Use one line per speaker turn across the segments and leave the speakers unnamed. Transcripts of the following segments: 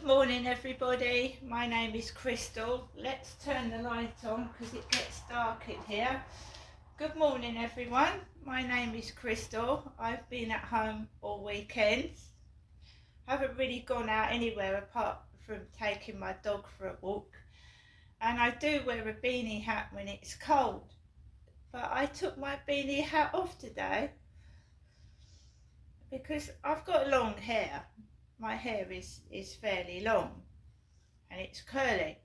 morning everybody, my name is Crystal. Let's turn the light on because it gets dark in here. Good morning everyone, my name is Crystal. I've been at home all weekend. Haven't really gone out anywhere apart from taking my dog for a walk. And I do wear a beanie hat when it's cold. But I took my beanie hat off today because I've got long hair. My hair is fairly long and it's curly.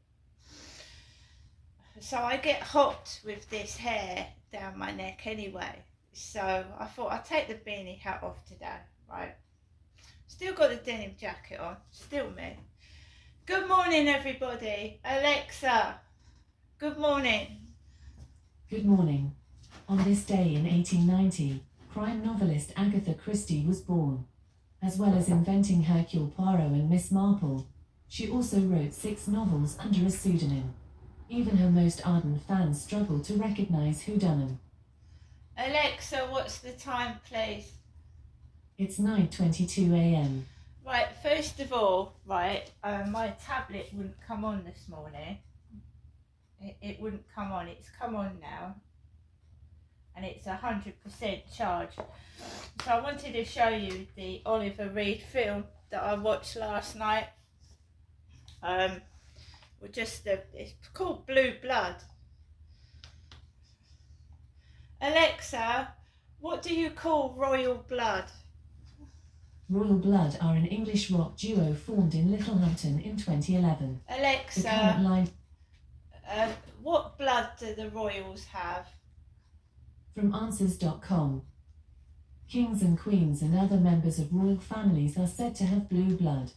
So I get hot with this hair down my neck anyway. So I thought I'd take the beanie hat off today, right? Still got the denim jacket on, still me. Good morning everybody. Alexa, good morning.
Good morning. On this day in 1890, crime novelist Agatha Christie was born. As well as inventing Hercule Poirot and Miss Marple, she also wrote 6 novels under a pseudonym. Even her most ardent fans struggle to recognize whodunit.
Alexa, what's the time please?
It's 9:22 a.m.
Right, first of all, right, my tablet wouldn't come on this morning. It wouldn't come on. It's come on now. And it's 100% charged. So I wanted to show you the Oliver Reed film that I watched last night. It's called Blue Blood. Alexa, what do you call Royal Blood?
Royal Blood are an English rock duo formed in Littlehampton in 2011.
Alexa, what blood do the royals have?
From Answers.com. Kings and queens and other members of royal families are said to have blue blood.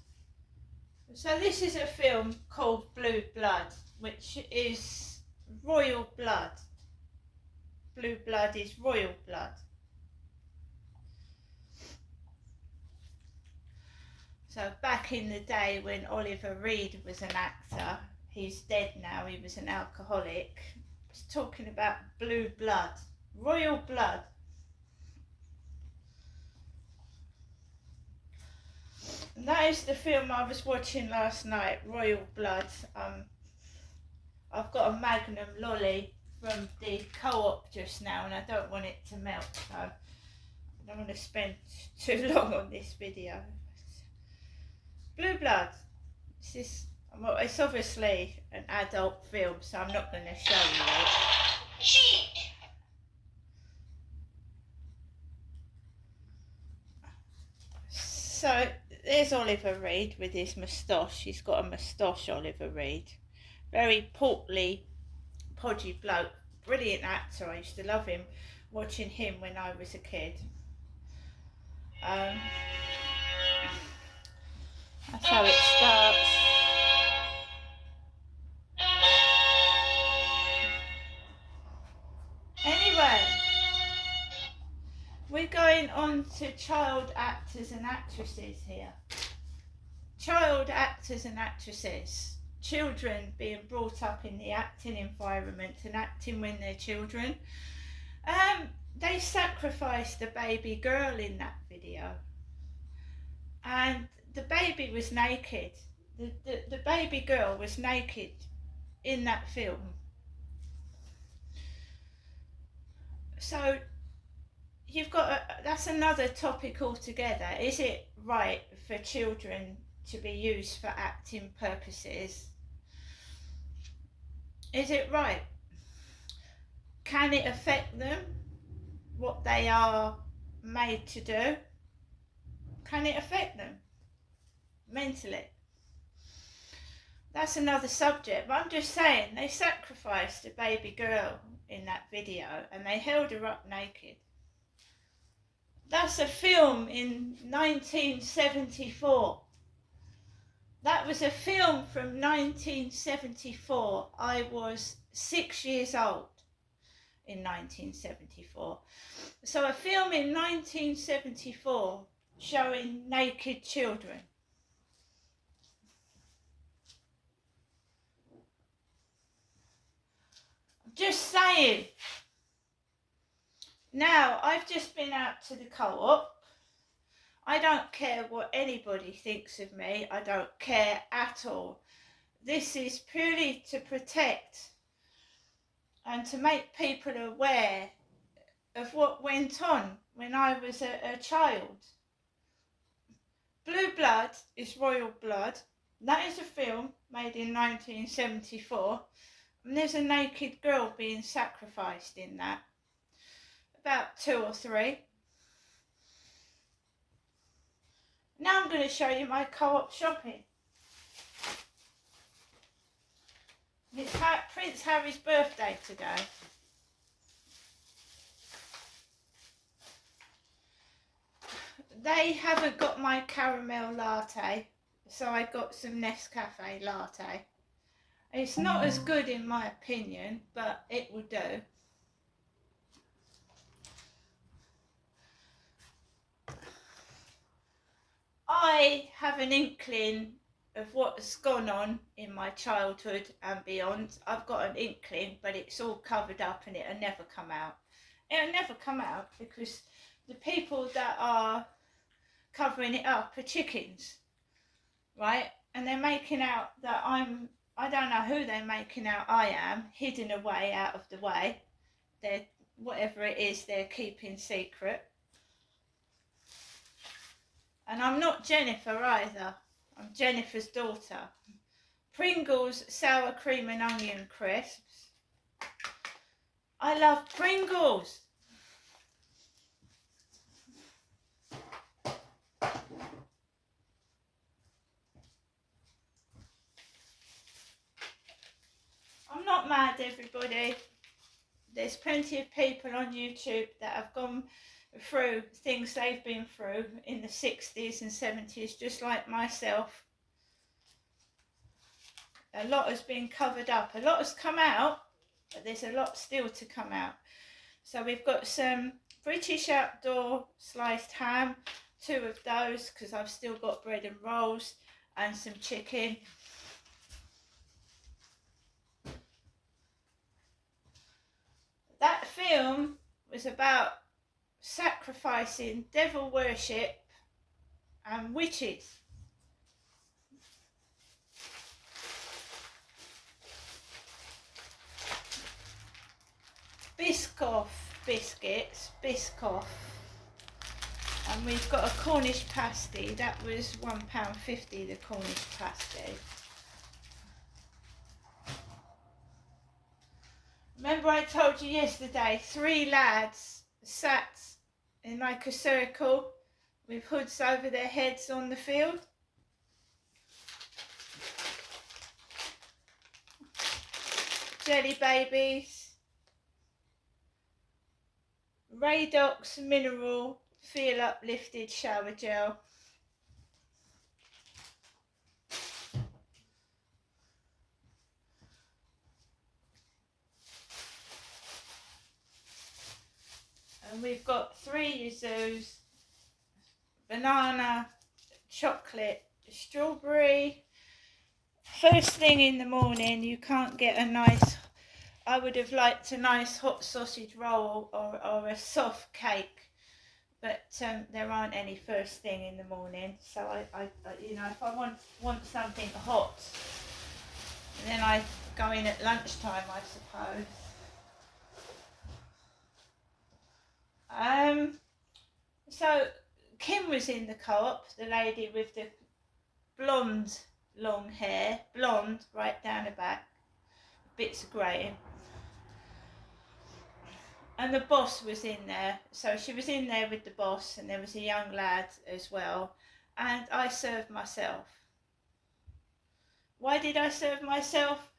So this is a film called Blue Blood, which is royal blood. Blue blood is royal blood. So back in the day when Oliver Reed was an actor, he's dead now, he was an alcoholic, was talking about blue blood, royal blood. And that is the film I was watching last night, Royal Blood. I've got a Magnum lolly from the Co-op just now and I don't want it to melt, so I don't want to spend too long on this video. Blue Blood, it's obviously an adult film, so I'm not going to show you it. So there's Oliver Reed with his moustache. He's got a moustache, Oliver Reed. Very portly, podgy bloke. Brilliant actor. I used to love him, watching him when I was a kid. That's how it starts. Anyway, we're going on to child actors and actresses here. Child actors and actresses. Children being brought up in the acting environment and acting when they're children. They sacrificed a baby girl in that video. And the baby was naked. The baby girl was naked in that film. So you've got that's another topic altogether. Is it right for children to be used for acting purposes? Is it right? Can it affect them, what they are made to do? Can it affect them mentally? That's another subject, but I'm just saying they sacrificed a baby girl in that video and they held her up naked. That's a film in 1974. That was a film from 1974. I was 6 years old in 1974. So a film in 1974 showing naked children. Just saying. Now, I've just been out to the Co-op. I don't care what anybody thinks of me. I don't care at all. This is purely to protect and to make people aware of what went on when I was a child. Blue Blood is royal blood. That is a film made in 1974, and there's a naked girl being sacrificed in that. About 2 or 3. Now I'm going to show you my co-op shopping. It's Prince Harry's birthday today. They haven't got my caramel latte, so I got some Nescafe latte. It's not as good in my opinion, but it will do. I have an inkling of what's gone on in my childhood and beyond. I've got an inkling, but it's all covered up and it'll never come out. It'll never come out because the people that are covering it up are chickens, right? And they're making out that I don't know who they're making out I am, hidden away out of the way. They're, whatever it is, they're keeping secret. And I'm not Jennifer either. I'm Jennifer's daughter. Pringles sour cream and onion crisps. I love Pringles. I'm not mad, everybody. There's plenty of people on YouTube that have gone through things they've been through in the 60s and 70s, just like myself. A lot has been covered up. A lot has come out, but there's a lot still to come out. So we've got some British Outdoor sliced ham, 2 of those, because I've still got bread and rolls, and some chicken. That film was about sacrificing, devil worship and witches. Biscoff biscuits, Biscoff. And we've got a Cornish pasty. That was £1.50, the Cornish pasty. Remember I told you yesterday, 3 lads sat in like a circle with hoods over their heads on the field? Jelly Babies, Radox Mineral Feel Uplifted Shower Gel. And we've got 3 Yuzus, banana, chocolate, strawberry. First thing in the morning, you can't get a nice, I would have liked a nice hot sausage roll or a soft cake, but there aren't any first thing in the morning. So I you know, if I want something hot, and then I go in at lunchtime, I suppose. So Kim was in the co-op, the lady with the blonde long hair, blonde right down the back, bits of grey. And the boss was in there, so she was in there with the boss, and there was a young lad as well, and I served myself. Why did I serve myself?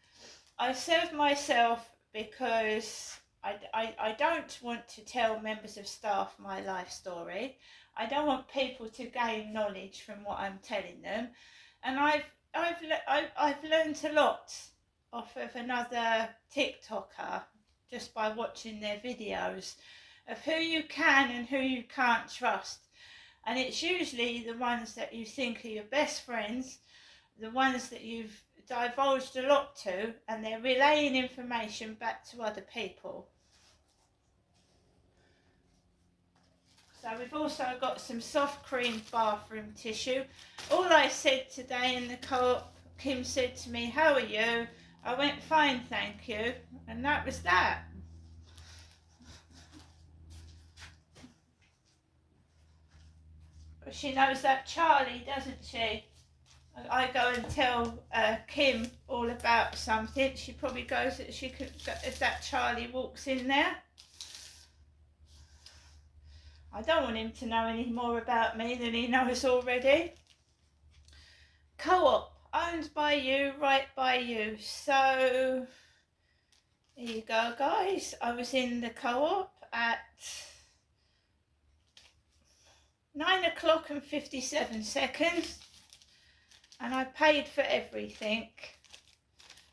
I served myself because I don't want to tell members of staff my life story. I don't want people to gain knowledge from what I'm telling them, and I've learned a lot off of another TikToker just by watching their videos of who you can and who you can't trust. And it's usually the ones that you think are your best friends, the ones that you've divulged a lot to, and they're relaying information back to other people. So we've also got some soft cream bathroom tissue. All I said today in the co-op, Kim said to me, "How are you?" I went, "Fine, thank you." And that was that. She knows that Charlie, doesn't she? I go and tell Kim all about something. She probably goes that she could, if that Charlie walks in there. I don't want him to know any more about me than he knows already. Co-op, owned by you, right by you. So, here you go, guys. I was in the co-op at 9:00 and 57 seconds, and I paid for everything.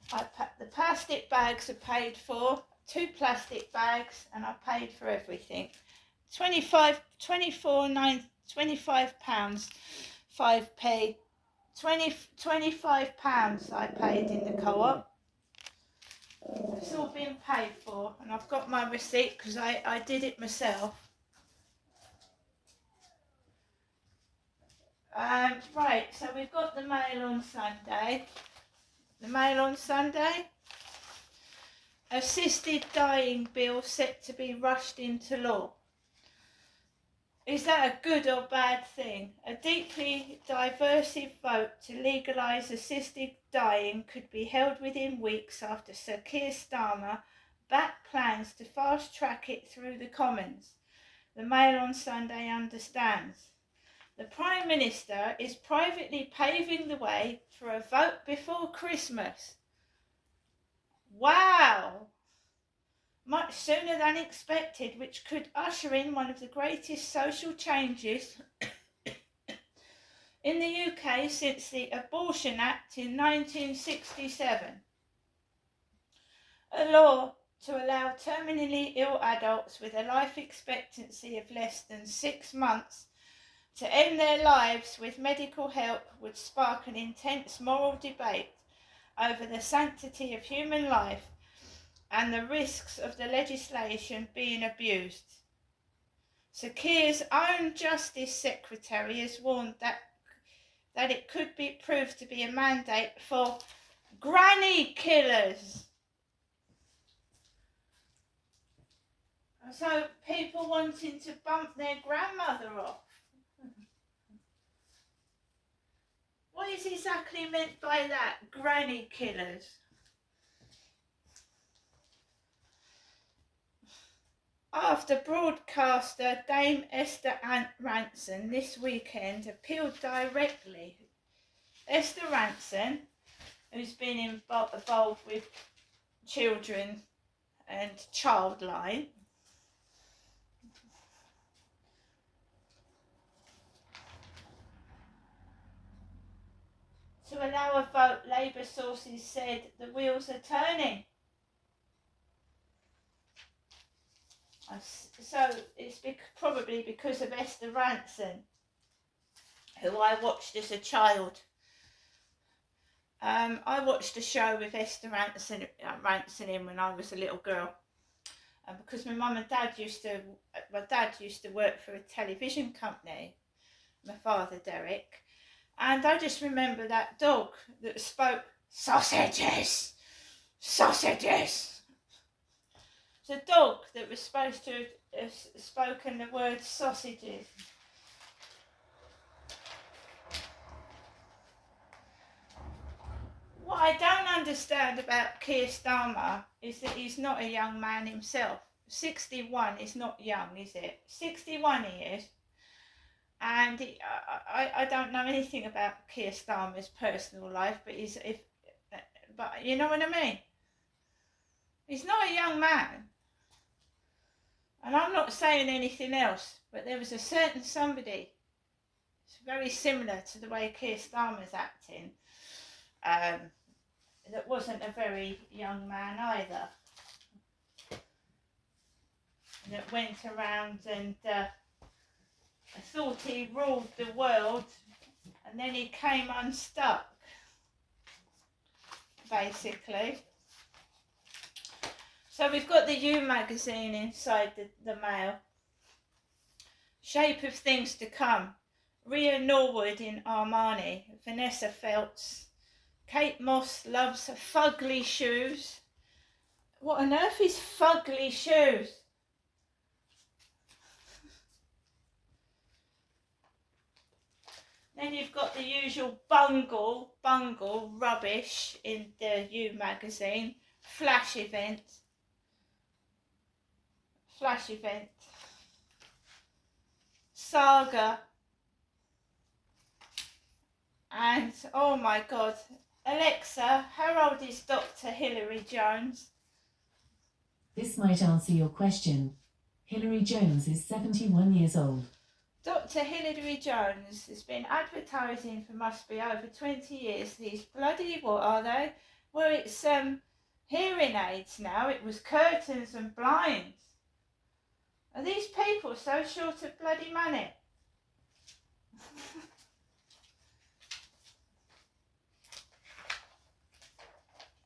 The plastic bags are paid for, 2 plastic bags, and I paid for everything. £25, 5p, £25 I paid in the co-op. It's all been paid for, and I've got my receipt because I did it myself. Right, so we've got the Mail on Sunday. The Mail on Sunday. Assisted dying bill set to be rushed into law. Is that a good or bad thing? A deeply divisive vote to legalise assisted dying could be held within weeks after Sir Keir Starmer backed plans to fast-track it through the Commons. The Mail on Sunday understands. The Prime Minister is privately paving the way for a vote before Christmas. Wow! Much sooner than expected, which could usher in one of the greatest social changes in the UK since the Abortion Act in 1967. A law to allow terminally ill adults with a life expectancy of less than 6 months to end their lives with medical help would spark an intense moral debate over the sanctity of human life and the risks of the legislation being abused. Sir Keir's own Justice Secretary has warned that it could be proved to be a mandate for granny killers. So people wanting to bump their grandmother off. What is exactly meant by that? Granny killers. After broadcaster Dame Esther Rantzen this weekend appealed directly. Esther Rantzen, who's been involved with children and Childline, to allow a vote, Labour sources said the wheels are turning. So it's probably because of Esther Rantzen, who I watched as a child. I watched a show with Esther Rantzen in when I was a little girl. Because my dad used to work for a television company, my father Derek, and I just remember that dog that spoke sausages. It's a dog that was supposed to have spoken the word sausages. What I don't understand about Keir Starmer is that he's not a young man himself. 61 is not young, is it? 61 he is. And I don't know anything about Keir Starmer's personal life, but but you know what I mean? He's not a young man. And I'm not saying anything else, but there was a certain somebody, it's very similar to the way Keir Starmer's acting, that wasn't a very young man either, that went around and thought he ruled the world, and then he came unstuck, basically. So we've got the You magazine inside the Mail. Shape of Things to Come, Rhea Norwood in Armani, Vanessa Feltz, Kate Moss loves fugly shoes. What on earth is fugly shoes? Then you've got the usual bungle rubbish in the You magazine. Flash event. Saga. And, oh my God, Alexa, how old is Dr. Hilary Jones?
This might answer your question. Hilary Jones is 71 years old.
Dr. Hilary Jones has been advertising for must be over 20 years. These bloody, what are they? Well, it's hearing aids now. It was curtains and blinds. Are these people so short of bloody money?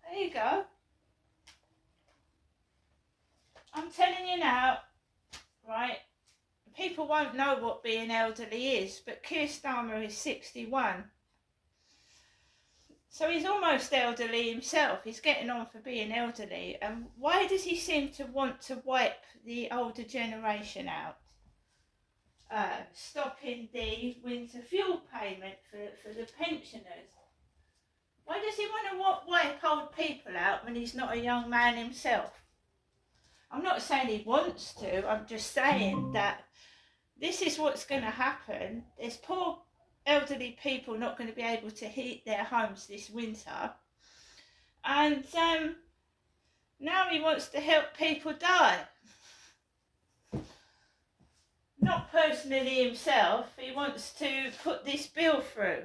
There you go. I'm telling you now, right? People won't know what being elderly is, but Keir Starmer is 61. So he's almost elderly himself. He's getting on for being elderly. And why does he seem to want to wipe the older generation out? Stopping the winter fuel payment for the pensioners. Why does he want to wipe old people out when he's not a young man himself? I'm not saying he wants to, I'm just saying that this is what's going to happen. There's poor elderly people not going to be able to heat their homes this winter. And now he wants to help people die. Not personally himself, he wants to put this bill through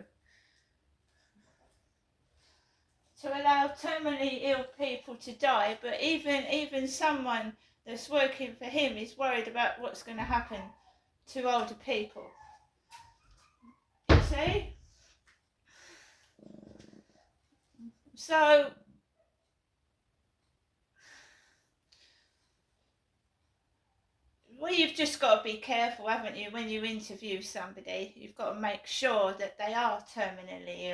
to allow terminally ill people to die, but even someone that's working for him is worried about what's going to happen to older people. You see? So, well, you've just got to be careful, haven't you, when you interview somebody. You've got to make sure that they are terminally ill.